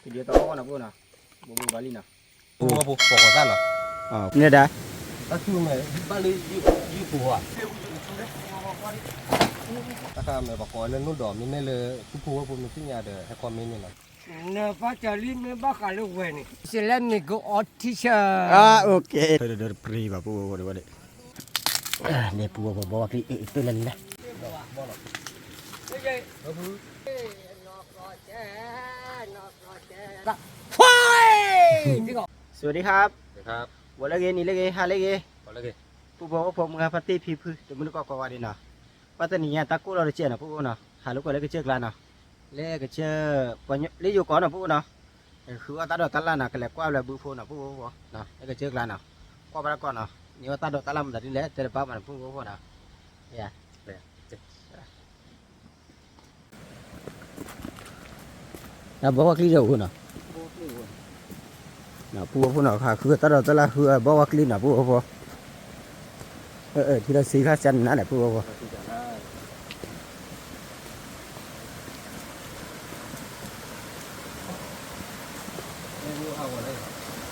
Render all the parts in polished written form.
Dia tahu kan apa nak? Bawa Bali nak. Apa pokok sana. Ini dah. Aku mai Bali yu puwa. Taka mai pokok le nu do mi ne le ku puwa pu mi sinya de ha kwa mi ni na. Ne pa cali me bakal gue ni. Selain ni go otisha. Okey. Dah beri apa buat. Ni puwa bawa ke itu lah ni dah. Sudiครับ ครับ วันละเกนี่ละเกหาละเก พอแล้วเก ผู้บอกว่าผมกับปฏิพิพื้นแต่มันก็กว่าดีนะปัตตานีตะกูเราเจอนะผู้นะหาลูกก็เลยก็เจอกันนะเลยก็เจอปัญญาเลยอยู่ก่อนนะผู้นะคือว่าตาดอกตาลานะก็เลยกว่าเลยบุฟนะผู้บอกนะเลยก็เจอกันนะกว่าไปก่อนนะนี่ว่าตาดอกตาลามันได้แล้วแต่ป้ามันผู้บอกนะเนี่ยนะบอกว่าคลีเดียวนะนะผู้บอกนะค่ะคือตาดอกตาลาคือบอกว่าคลีนะผู้บอกที่เราซื้อข้าวจันนั่นแหละผู้บอก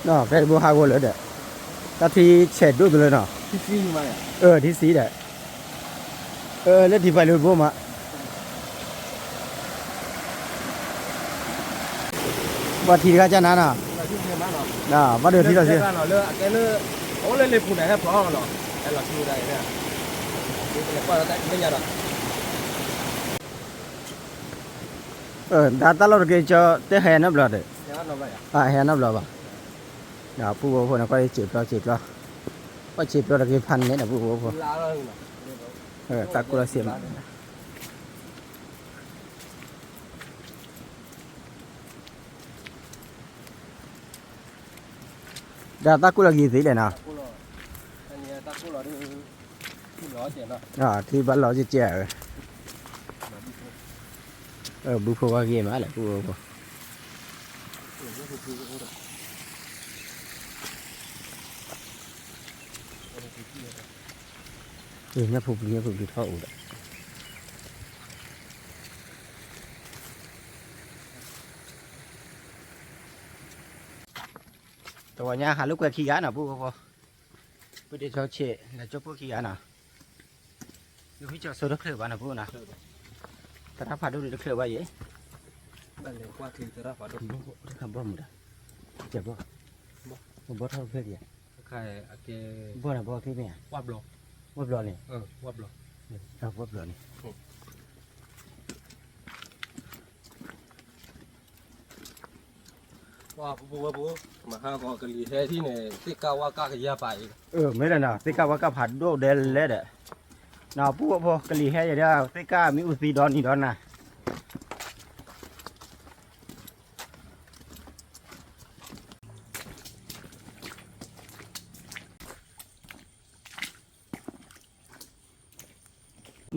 เนาะได้บัวหาวเลยเด้อตาที่เฉดด้วยเลยเนาะ ที่ซีมาอ่ะ ที่สีเด้อแล้วที่ไปเลยบัวมาว่าที่ข้าวจันนั่นน่ะ ที่เมืองมาเนาะ น่ะว่าเดี๋ยวที่เราซื้อ เนาะเลยแกเลยโอ้เลยผู้ไหนให้พร้อมเนาะไอ้เราชื่อได้เนี่ยนี่เป็นว่าได้ไม่ยากหรอกဒါတလို့ကကြောတဲ့ဟဲနဘလာတဲ့ เดี๋ยวเราไปอ่ะ ဟဲနဘလာပါဒါပူဘောဖောနော်ကိုချေပလာချေပလာပတ်ချေပလာကဖန်နေပူဘောဖော ลาแล้วเนาะ တကူလာစီမဒါတကူလာကြီးသေးတယ်နော် กูรออันนี้ตะกูรอที่รอเจ๋เนาะ ဒီဘလောကြီးကျဲဘူဖောကကြီးမှာလေပူဘောဖောညဖူပလီထောက်ဦးတယ်ตัวเนี้ยหาลูกแกขี้ยาน่ะปุ๊บปุ๊บปุ๊บเดี๋ยวเขาเช่แล้วจะปุ๊บขี้ยาน่ะลูกพี่จะโซ่ดเคลือบน่ะปุ๊บน่ะแต่ถ้าผ่าดูดิเคลือบไว้ยี่ บ้านเลยกว่าที่จะรับว่า ทำบ่หมดอ่ะเจ็บบ่บ่เท่าเพื่อนดิ ใครโอเค บ่น่ะบ่ที่เนี่ย วับหรอ บ่บลอนี่ วับหรอ ครับบ่บลอนี่ ว่าปูมาหาก็กะลีแท้ที่เนี่ยที่กาวากะยาไป ไม่ได้น่ะติกาว่าก็ผัดโดเดลเลยเด้อน่ะปุ๊บปุ๊บกะลีแฮ่อย่าเด้อติกามีอุซีดอนนี่ดอนน่ะ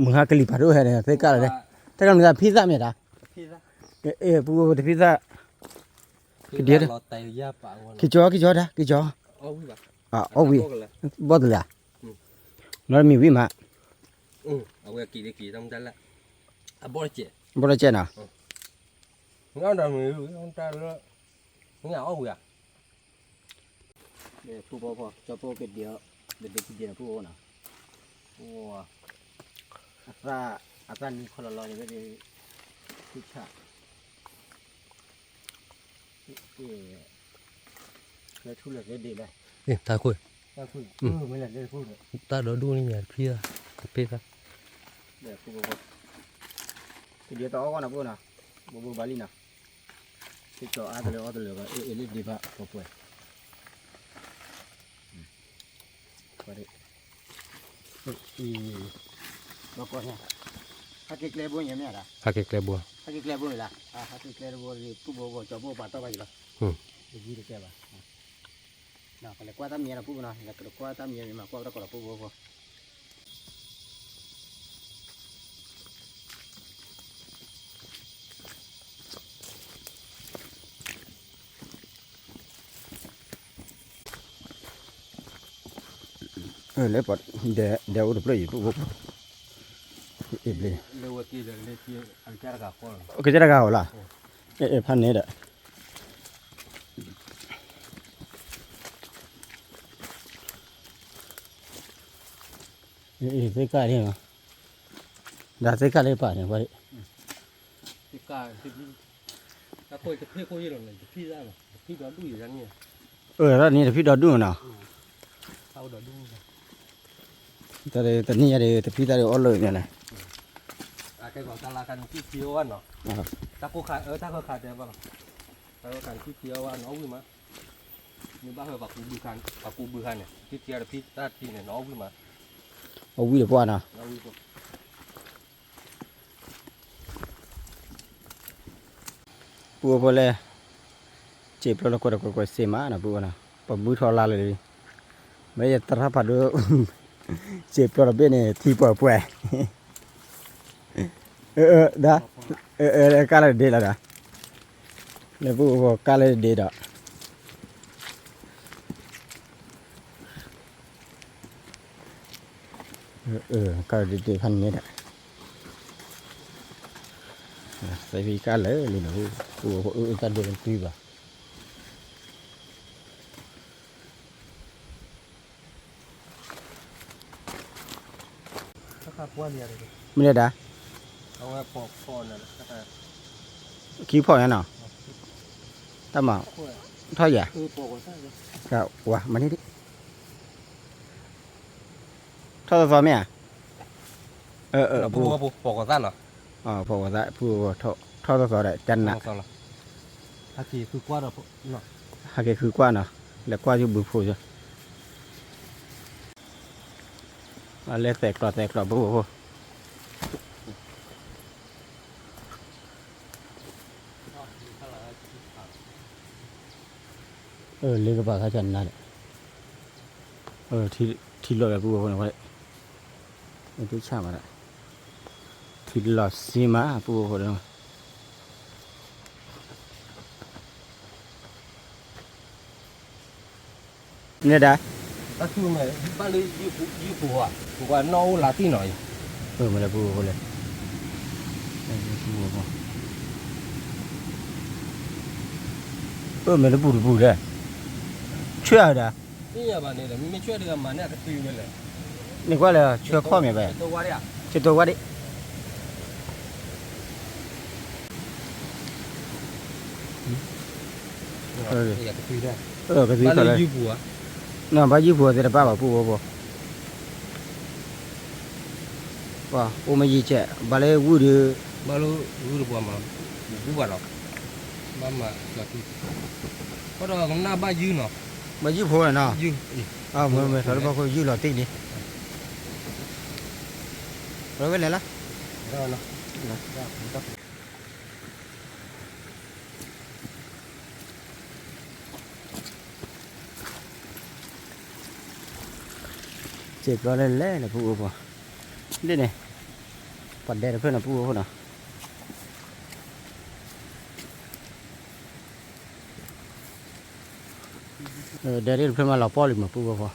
มึงหากะลีผัดโดแฮ่เนี่ยติกาเลยแต่ก็มึงพิซซ่ามั้ยล่ะ พี่ซะ ปุ๊บพิซซ่า เดี๋ยวรอไตยาปะวัน กี่จอดะกี่จอ เอาวิบะ เอาวิบ่ดละนอนมีวิมา เอาไว้กี่ต้องจันละอ่ะบ่เจ็ บ่ได้เจน่ะ งานดำมือต้องจันละงานเอาอ่ะ ผู้พอจะโปเป็ดเดียวเด็ดๆเดียวผู้น่ะโอ้อัตรานี่คนละร้อยก็ได้ผู้ชาแล้วทุเรศได้เลย นี่ตาคุย ถ้าคุณไม่ได้พูด ตาเดี๋ยวดูนี่เนี่ยพี่พี่ซะ เดี๋ยวผู้พอเดี๋ยวต่อก่อนนะผู้น่ะบ่บาลีน่ะที่ต่ออาตเลยก็ลิดีป่ะพอป่วยก็ได้บ่ก่อนเนี่ยถ้าเกลียบบ่ยังเนี่ยล่ะ พาเก็บแกลบัว Haki klebu lah. Haki klebu ni tu bawa coba patah bagi lah. Begini dia bah. Nah kalau kuat am ni lah pun nah. Kalau kuat am ni memang kuat kalau pun bawa. Lepas dia udah beli tu bawa. Iblis. Lewat dia lewat dia angkara kau. Oke, cara kau lah. Pan ni dah. စိတ်ကလေးနော်ဒါစိတ်ကလေးပါတယ်ဗျာ ဒီကာဒီတာကိုတဖေးကိုရတော့နေတဖေးသားနော်တဖေးတော့လူရရနေ အဲ့ဒါနေတဖိတော့တူနော် ဟောတော့လူ တဲ့တနည်းရတယ်တဖိသားတွေအော်လို့နေလား cái còn ta là cần chi phiếu anh nó ta có khai ta có khai tiền bao ta có cần chi phiếu anh nó vui mà nhưng bác hơi vào cụ bự khăn này chi phiếu là phi ta chi này nó vui mà ဟိုဝီးပွားနော် nó vui không ပူပေါ်လဲကျေပလကောစေမာနော်ပူနော်ပဘူးထော်လာလေမဲရတရဖတ်တော့ကျေပလဘယ်နေတီပေါ်ပွဲဒါကားလေဒေးလာဒါလေပူပေါ်ကားလေဒေးတော့ကားဒေးဖန်နေတာใส่พีกาเลยนี่นะโอ้ตัดเดินปีบ่ะ ถ้าข้าป้วนเนี่ยเลย ไม่ได้ดา เอาไว้ปอกนั่นถ้าข้า ขี้พอยังเนาะตาหมาท่อยอ่ะ ปอกใช่ไหม ก็ว่ะมานี่ดิท่อซอมั้ยปู ปอกสั้นเหรอ อ๋อพอว่าได้ปูท่อซอได้จันน่ะ ถ้าคือกว่าเราเนาะ หาแกคือกว่าเนาะแล้วกว่าอยู่บึกโพจ้ะอะไรแตกกรอบปูเลขบ่าเขาจันน่ะที่รอปูปูเนาะว่าไม่ได้ช่ามาละที่รอซีมาปูปูเนาะเนี่ยดา ถ้าคือไงบ้านเลยยูปูอ่ะปูว่าน้องลาตีหน่อย มาแล้วปูเลยมาแล้วปูเลยช่วยอ่ะ นี่อย่าบ้านนี่เลยไม่ช่วยเรื่องมันเนี่ยก็ตีไปเลย นี่ก็เลยช่วยข้อมีไป ตัวว่าเนี่ย ช่วยตัวว่าดิอยากตีได้ ก็ตี บ้าน ต่อ เล เลย ยยูปูอ่ะ น้องบ้ายี่ปัวแต่ป้าปูว้าโอมายี่เจ้บ้าเลยวูด บ้านเรายูปูมาปูบ้านเราบ้านมาอยากตีเพราะเราหน้าบ้านยูเนาะ บ้ายี่ปัวเนาะ ยู ไม่สารพัดคนยี่หล่อตีนี่เราไปไหนล่ะ ได้เนาะ เจ็บเราเล่นนะปูปูนี่นี่ปัดแดดเพื่อนนะปูปูเนาะแดดเพื่อนมาเราป้อลิมาปูปูปู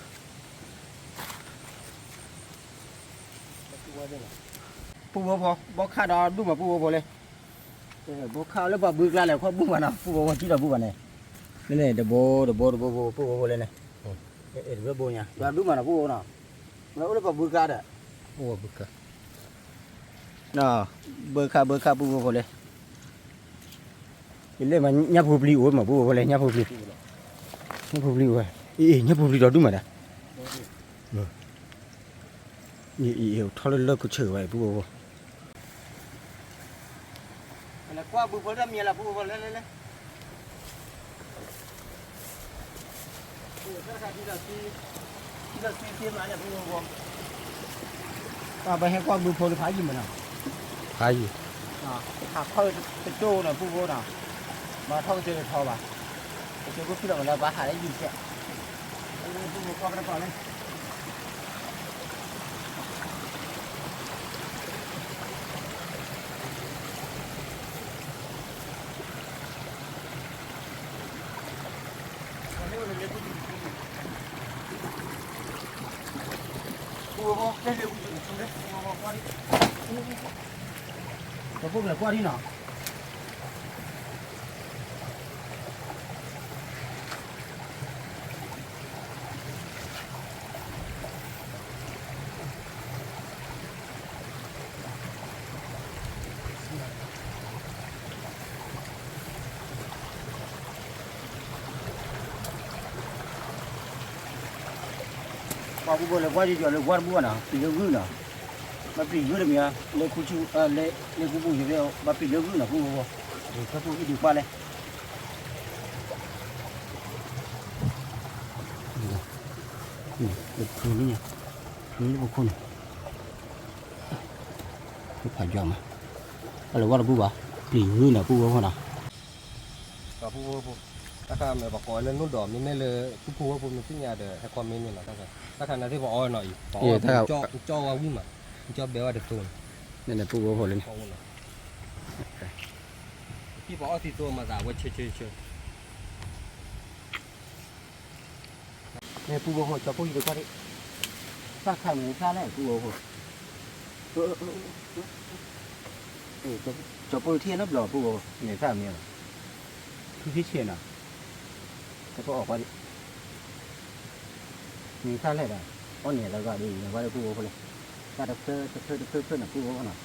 ปูบอกข้าดอดูมาปูปูเลยบอกข้าวแล้วบอกบึกแล้วแหละเขาบุกมาเนาะปูปูที่เราบุกมาเนี่ยนี่เดบปูปูเลยเนี่ยเดี๋ยวปูเนี่ยเราดูมาเนาะปูเนาะเราเลยบอกบึกแล้ว โอ้บุกอะ เนาะเบอร์ค่าปูเลยเล่มันยับผูปลีโอ้มาปูเลยยับผูปลีว่ะยับผูปลีเราดูมาด้นี่ทอดเลิกก็เฉยไว้ปูแล้วกว่าปูได้มีอะไรปูเลยที่มาเนี่ยปูไปให้กว่าปูเลยพายยิ้มมันเนาะ พายุ หักเข้าเป็นโจ้หน่อยปูหน่อยมาท่องเจอทอป่ะเจอก็พี่เราแล้วบ้าหาได้ยินแค่ปูก็ไปก่อนเลยปูก็ได้เร็วจริงๆเลยปูก็ว่าดิตัวพวกเหลือกว่าที่หนอ qua bu bo le qua ju le qua bu na pi le gu na ma pi gu le mi le ku chu le ku bu ye be ma pi le gu na bu bo ka bu di qua le le ku ni ni bu ku ni ku pa jo ma le qua bu ba pi gu na bu bo na กับผู้ผู้ถ้าข้าไม่บอกก่อนแล้วนู่นดอกนี่ไม่เลยผู้ผู้ว่าผู้มันที่ยาเด้อให้ความเมนนี่แหละถ้าข้านั้นที่บอกอ้อยหน่อยบอกอ้อยจ่อว่าวิ่งมาจ่อเบลว่าเด็กตัว นี่แหละปูบ่เลย ที่บอกอ้อยที่ตัวมาจากว่าเชื่อ เนี่ยปูบ่จะปูอยู่ก็ได้สักครั้งนึงซะแล้วปูบ่จะปูเทียนนับหล่อปูบ่เนี่ยซะเนี่ยคือที่เชียนน่ะก็ออกว่าดิมีซะแล้วได้อ๋อเนี่ยแล้วก็ดีเนี่ยว่าปูบ่เลยก็เพิ่นน่ะปูบ่น่ะ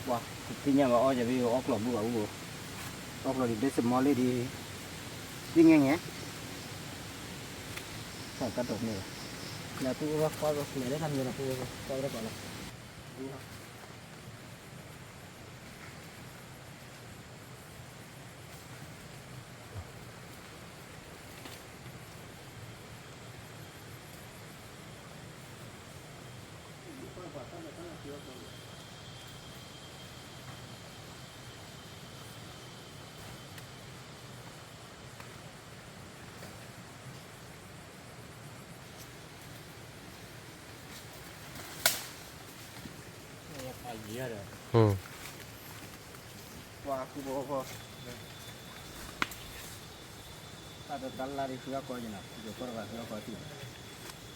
ว่าที่เนี่ยว่าอ๋อจะไปออกหล่อปูบ่ออกหล่อดิเดสมอลเลยดียิ่งไง phải cắt đột này là tôi coi này đấy làm gì là tôi coi đó gọi là qua khu bộ kho ta được đặt lại phía coi như nào rồi coi vào phía coi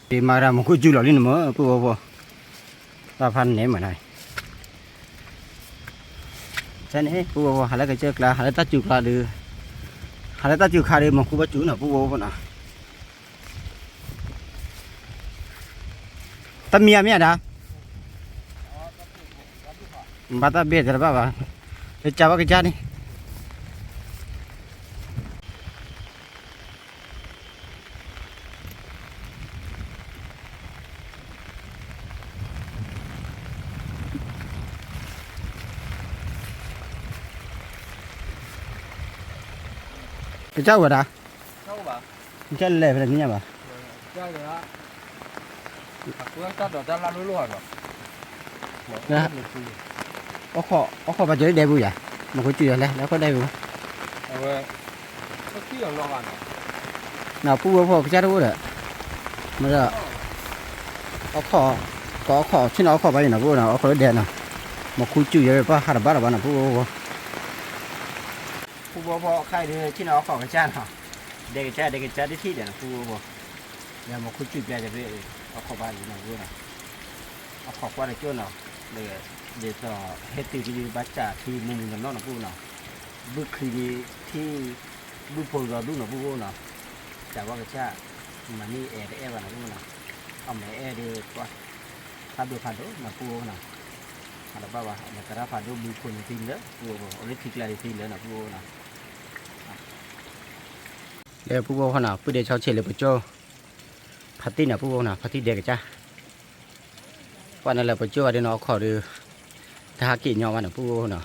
thì mà ra một cái chú lợn lên nữa khu bộ kho ta phan ném mà này cho nên khu bộ kho hay là cái chơi là hay là ta chịu là được hay là ta chịu khai được một khu bát chú nào khu bộ kho nào ta mía đã bata bê rồi bà để chào cái cha đi cái cháu rồi đã cháu bà cháu lệ về như bà cháu rồi á tôi cắt đỏ ra luôn rồi nè có kho bà chơi đẹp vui à mà có chuyện đây nó có đẹp không có khi ở lo nào phu vô cái cháu đấy mà giờ có kho chứ nó kho bao nhiêu nào vô nào có đẹp nào mà khu chuyện vậy ba hai ba là bao nào phu vô khai đi chứ nó kho cái cha hả để cái cha đi thi để phu vô nhà mà khu chuyện về thì kho bao nhiêu nào vô nào kho qua được chỗ nào để cho hết từ cái bát trà thì mình nó phu nào bước khi thì bước phơi vào đúng là phu nào chả qua cái cha mà ni e vào nó phu nào ông này e đi qua phạt được mà phu nào ada bawa ada cara phạt được bước phơi tin nữa phu oleh thịt lại tin nữa là phu nào để phu nào phu để cho chơi lại bữa cho phạt tin là phu nào phạt tin để cái cha quan là bữa cho để nó khỏi đượcถ้ากินยอมันนะปูเนาะ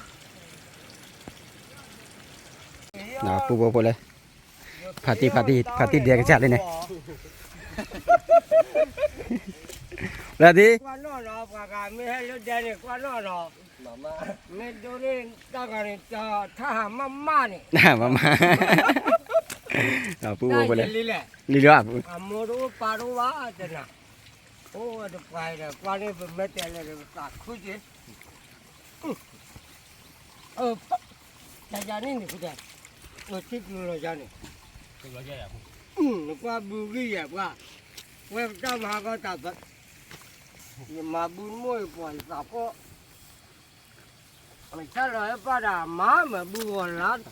นะปูปูเลยพาตีเดียกันจัดเลยเนี่ยแล้วดิ qua nó cả mấy hai đứa đen này qua nó mấy đứa này ta cái này tha mama này มาปูปูเลยลีเรือปู mua đồ pa đồ vá thế nào ô được vài là qua đây phải mấy tiền này được cả khối chứ gia này này cái này thích luôn gia này nó qua bù ghi à qua quay ra mà có tập vật nhưng mà bù môi còn tập có mình chắc là ba đà má mà bù còn lắm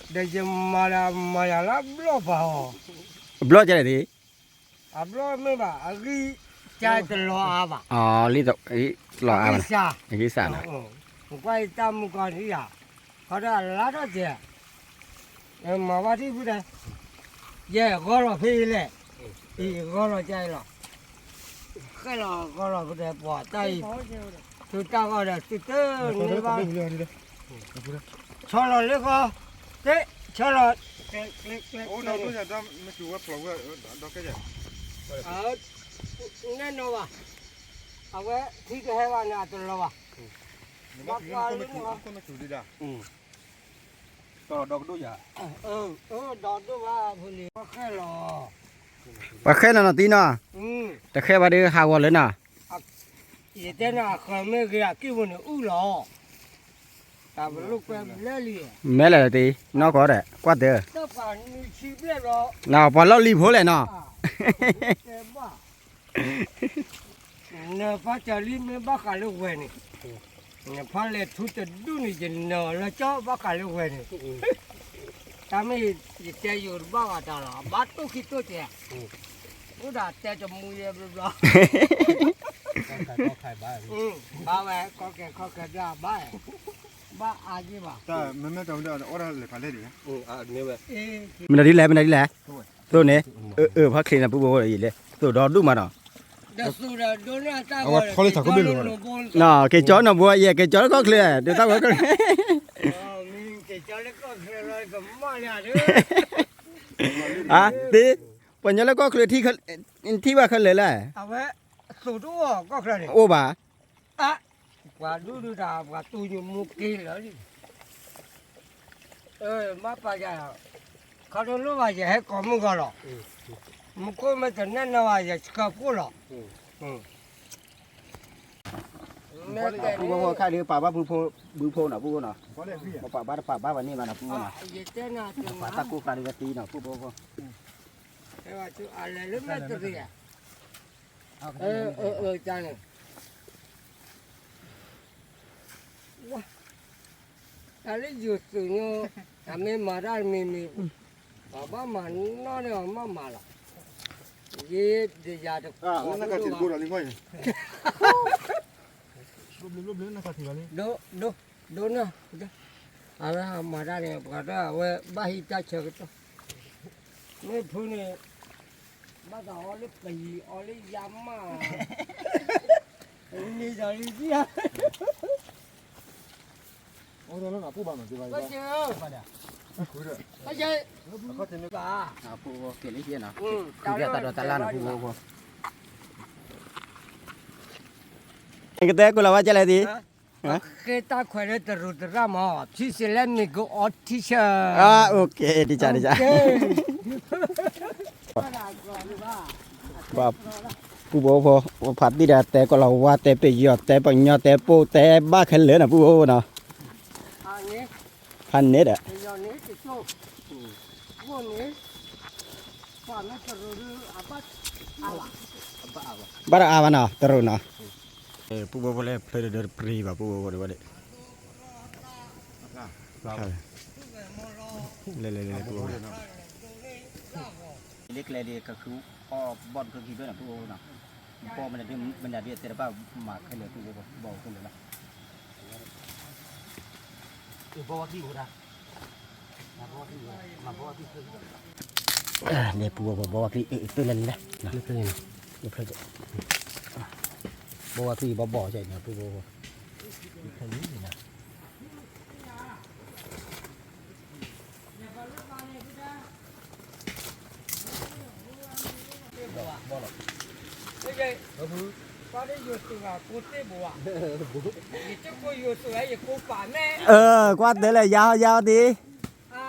để cho mà là lắm lo vào blo cho này đi lo mấy bà ghi chai từ lo à bà lý tộc ý lò à mà cái sản à quay tâm còn gì à họ đã lá đó chứ mà ba đi bây giờ 耶，我了飞嘞，我了在了，开了我了不得跑，在就大个的，就这那帮，瞧了那个，对，瞧了，啊，那弄吧，啊喂，这个海湾哪做了吧？Tao đọc đôi à? đó đó ba phụ nữ có khai lò. ว่าแค่นั้นตีเนาะ แต่แค่ว่าได้หาวันเลยน่ะ Vậy thế nào khỏi mấy cái kia phụ nữ u lò. Ta vừa lúc quen lẽ lì. แม่เลยตีนอกก็ได้กว่าเด้อ Tất cả những chi biết lò. น่ะพอเรารีบโหเลยเนาะ Thế ba. Nè phát trả lý mấy bác cả lúc về này. Nè phát lệ thu tự đu này chỉ nở là cho bác cả lúc về này. Ta mới chạy vô bác cả ta là bác tôi khi tôi chạy. Nó đã chạy cho mùi em rồi. Có khai bá. Ba mẹ có cái ra ba. Ba ai chứ bà. 자, 몇몇 정도 오라를 발레리. Nếu vậy. มันได้แลมันได้แลตัวนี้พักคลีนปุ๊บๆอีเลยตัวดอดูมาเนาะ Đó su là đó là ta Ủa, khó lấy thằng có biết luôn rồi. เนาะเกจอน่ะบัวเย่เกจอก็เคลียร์เดี๋ยวตาก็ Mình cái cho nó có cái rồi cái mà nhà nữa. อ่ะตีปัญญาแล้วก็เคลียร์ที่ว่าเคลียร์แหละ À vậy, su đó có cái này. โอ้บ่า À, và đu đu đà và tôi như một kỳ nữa đi. Má bà già,เขาโดนรู้ว่าจะให้ก่อมึงก็หรอกมึงก็ไม่ถึงนั่นนะว่าจะขับกูหรอกแม่แต่ ปุ๊ นี่ บๆค่าเรือป่าบ้าบูโพน่ะปุ๊บเนาะ 발레리. ป่าบ้าวันนี้มาน่ะปุ๊บเนาะ อย่าเต้นนะถึง ป่า มา ตะกูการตีเนาะปุ๊บ แต่ว่าจะอะไรหรือไม่ตัวเดียวจังว้าอะไรอยู่สุดเนาะทำให้มาได้มีบ้ามันน้อยเนี่ยมาละยี่เดียด 아, 나가 들고 라는 거야. 룸룸룸 나가 들어가니. do na ala ma da ne ba da we ba hi ta che ko ne phu ne ba da o le pi o le yam ma ni da li ji ya 오늘은 아빠 봐면 되봐 ba 이거. che ba da 그래. ba che 아까 때문에 ba ๆอ่ะปุ๊บเกลี่ยเฮียเนาะ ừ คือแกตาดอตาลาน่ะปุ๊บไอ้กระแตกูละว่าจะอะไรดี cái ta khỏe đấy từ từ ra mà thì sẽ lên mình có ót thì chờ อ่าโอเคดีจ้าดีจ้า ว่าผู้บ่พอผัดนี่แหละแต่ก็เราว่าแต่ไปยอดแต่ปัญญาแต่โปแต่บ้าแค่เหลือน่ะผู้บ่เนาะ à nhé พันเน็ตอ่ะ bây giờ nhé thì cho vô nhé quả nó từ từ à bắt à là บ้าอาวะเนาะตะรุเนาะผู้บ่บ่เลยเพลเดอร์ปรีบ่ผู้บ่บ่ได้เลยผู้บ่เล็กเลยก็คือพอบอลก็คิดด้วยนะผู้บ่เนาะพอมันได้แต่ว่ามาแค่เหลือผู้บ่บ่ขึ้นเลยนะบ่ว่าที่กูนะเนี่ยผู้บ่ว่าที่ตัวนั้นนะเล็กเลยเล็กเลยบ่ว่าที่บ่ใช่นะผู้บ่แค่นี้นะ bây giờ có đấy vô sự là cô tế bùa thì chắc cô vô sự ấy cô phản nè กว่าเด้อเลยยาวดี à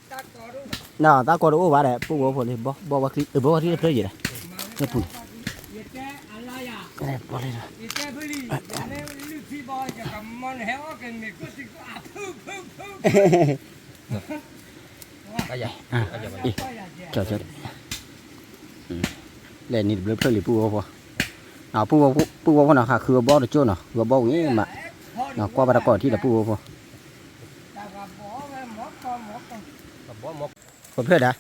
ta có đúng น่ะตากอดูว่าได้ผู้บ่พอเลยบ่ว่าที่บ่ว่าที่เพลย์นะเนี่ยผู้ vậy thế anh la ya อะไรบ่เลยนะ vậy thế bây giờ nếu lưu phi bòจะcầm món héo cái mình có thì có à phư Aja. อ่ะ Aja. อีเจ้าแลนี่เบลเพลย์ผู้บ่พออ่าผู้บ่น่ะค่ะคือบ่ได้โจเนาะคือบ่งี้มาเนาะกว่าบ่ได้ก่อนที่ละผู้บ่พอ Bỏ một บ่เพื่อดะ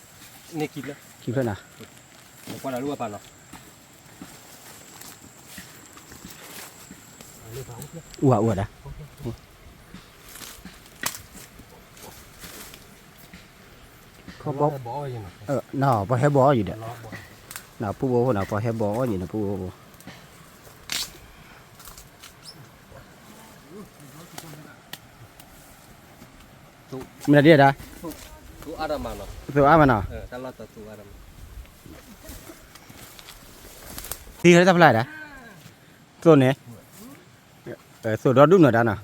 này kịp nữa. คิดเพื่อน่ะ Một con là lúa bàn nó. อ้วดะขอ เขาบอก บ่อยังไง น่ะพอให้บ่อยู่เด้อ ล้อบ่อ น่ะผู้บ่น่ะพอให้บ่อยู่น่ะผู้บ่มันได้ดา tu ada mana ตัวอ่ะมันน่ะ kalau tu ada ตีเขาได้เท่าไหร่ดาตัวนี้สุดดอดุ่มน่ะดาน่ะ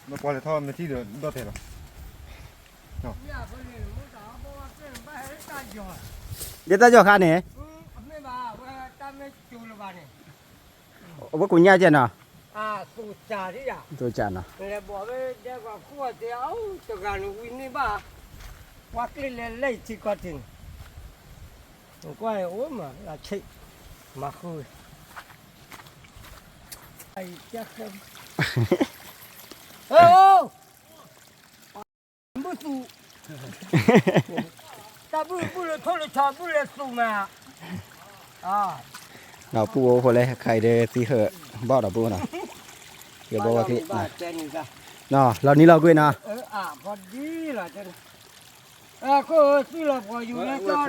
มาปล่อยท่อมันที่เดือดดอเทหรอ เนี่ยเพิ่นนี่มื้อสาวบ่ว่าเป็นไปให้ตาจอด เดี๋ยวตาจ่อขานี่ ไม่มาว่าตาไม่จูละบานี่ ว่ากูย่าเจ้น่ะ สูจาที่อ่ะ ตัวจานน่ะ เลยบอกว่าเดี๋ยวก็ขวดเดียวจะการวินนี่บ้าว่ากินเลยที่ก็ทิ้งก็ไอ้โอ้มาละชิมาคุยไอ้เจ้าคนโอ้บุษตาบุเลยทอเลยชาบุเลยสูมาเราปูคนเลยใครเดสิเหอะบ่ดอกปูน่ะเดี๋ยวบอกว่าที่ บ้าเจนี่จ้ะ เนาะเรานี้เรากุยนะ พอดีล่ะเจนก็ซื้อเราพออยู่แล้วจอด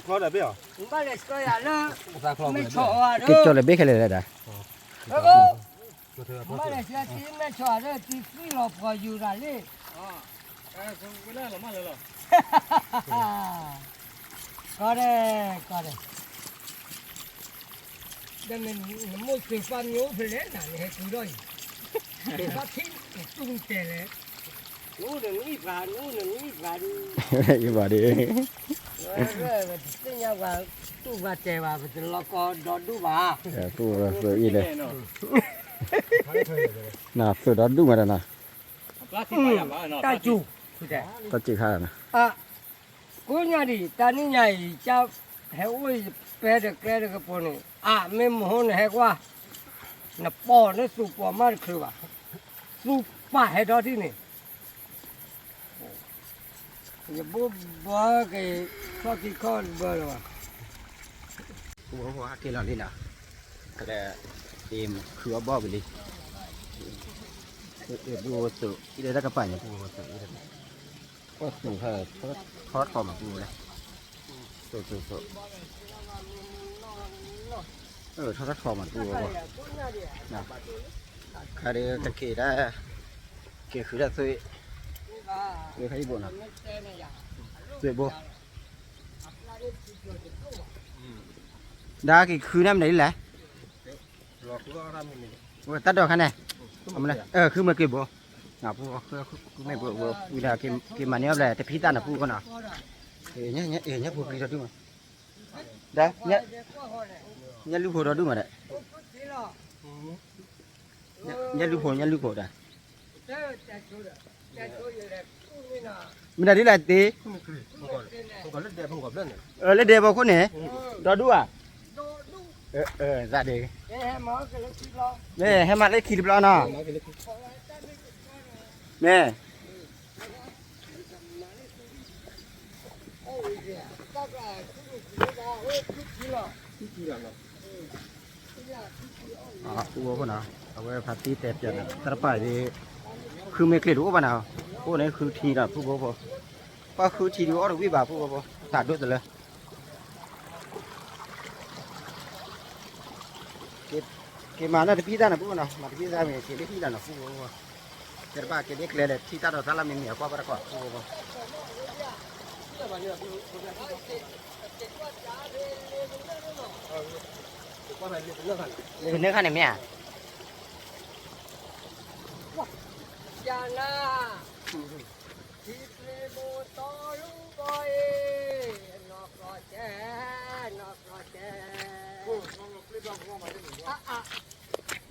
คลอดได้เปล่า บ้านเล็กก็อย่าเลิก Sa klo ไม่ me. ชอบอ่ะ กิ เด้ จ อ จดเลยเบ๊กเลยได้ แล้วก็บ้านเล็กจะตีไม่ชอบเด้อตีซื้อเราพออยู่ละเลยก็ได้แต่มันไม่เคยฟังอยู่เพลงนั่นให้กูด้วยแต่ว่าทิ้งตุ้งเตะเลยนู้นนี่ผ่านนู้นนี่ผ่าน อีบ่ดี Thế nhau và tu và chè và phải lo co đó đu bà. ปูสวยอีเลยน่ะสุดดอดุมาแล้วน่ะ Ta chủ. ตัดจิค่าน่ะ Cô nhà đi ta đi nhảy cho héo ơi bé được cái bộ này. Mấy món này quá. Nó bỏ nó sụp bỏ mà khử à. Sụp ba hết đó đi này. Bố bố cái có cái con bơ rồi. ปูบอกว่ากินแล้วนี่น่ะแต่เต็มคือว่าบ่ไปเลยดูสุอีเดตะกะปั่นเนี่ยปูสุอีเดก็สุค่ะทอดคอมาปูเลยสุทอดคอมาปูบ่น่ะคาเดตะเกได้เกคือได้สุเอใครบ่น่ะสุบ่đã cái khứ năm đấy là tắt được khăn này khứ mà kịp bộ nào phụ khứ này bộ vì là cái mà nếu là cái phí tan là phụ con nào nhé phụ phí đó đúng mà đấy nhé lưu phụ đó đúng mà đấy nhé lưu phụ đấy mình là đi lại tí Không có lết đẹp không có lết này. lên đề vào con này đó đúng à ra đi nè hai mặt lấy kịp lo nè nè phụ con nàoเอาไว้พัดตีแต่จันตะไปดิคือไม่เคยรู้ป่ะnàoพวกนี้คือทีน่ะผู้บ่ป้าคือทีดูเอาวิบากผู้บ่ตัดด้วยเลยเกมาน่ะพี่ตาน่ะผู้น่ะมาพี่ตามีเกเล็กพี่ตาน่ะผู้บ่เกิดป้าเกเล็กเลยที่ตาเราตาละมีเหนียวกว่าบ่กว่าผู้บ่เนื้อขันเนี่ย Jana. Sipre boto lu boy. Nok roce.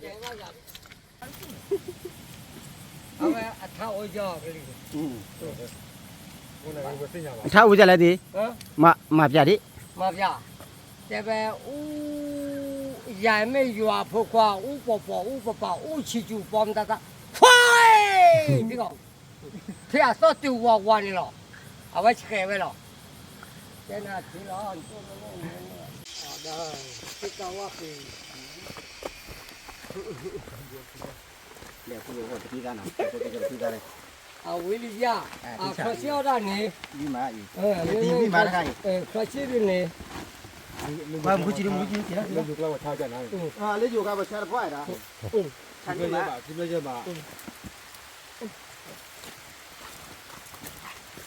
Jangan lah. Apa atau ojo kali.ถ้าอูจะอะไรดีมาพี่ดิ Maaf ya. Tapi ya me yua pokok u ciju bom tata. 这个，这样说丢我的了，我去开会了。在那去了，你做好的，这个我给。เรียกผู้รู้ว่าที่ด้านน่ะผู้ที่จะที่ด้านเลย 啊，维利亚，啊，可笑的你， นี่มาอีก 你 นี่มาได้ 可惜的你， ว่ามึงจีมึงจีเสีย เราอยู่กลางวัดท่าจันทร์นะ เลยอยู่กับประชาชนพ่อยนะฉัน ที่ นี่ ไม่ มา ใช่บ่าที่ไม่ใช่บ่า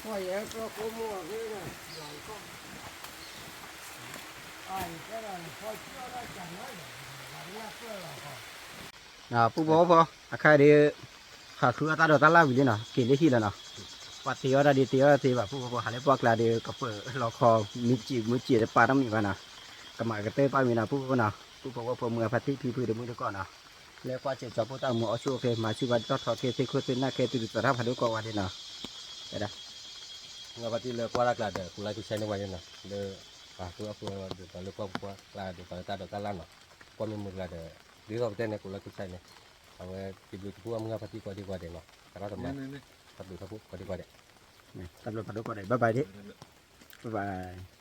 我也说不摸这个，哎，这个可笑的讲那个，人家说了哈。 อ่าผู้บอกพออาคาเดียขาคือตาดอตาลาวิลนะเกลี่ยที่แล้วนะปัตติยอดดีเตียตีแบบผู้บอกหาเลยพวกลาเดียกับเปิดรอคอมิจิปาน้ำมีกันนะกับมากระเตยปามีนะผู้บอกนะผู้บอกว่าพอเมื่อพัดที่พี่พื้นเดือมือก่อนนะแล้วก็เจ็บจับผู้ตามือเอาชูเคมาชูวันก็ทอเคที่คุยหน้าเคติดตาพัดก็วันนี้นะเดี๋ยว ngapati le kuala klada kula tu chene wayena le pa tu aku de le kwa kwa klada pa ta do kala no kwa mi mu klada di ko tene kula tu chene awe ti bu tu am ngapati ko di ko de no kara ta ma นี่นี่ ta du ta ku ko di ko de ตำรวจพัดก็ได้บ๊ายบายดิบ๊ายบาย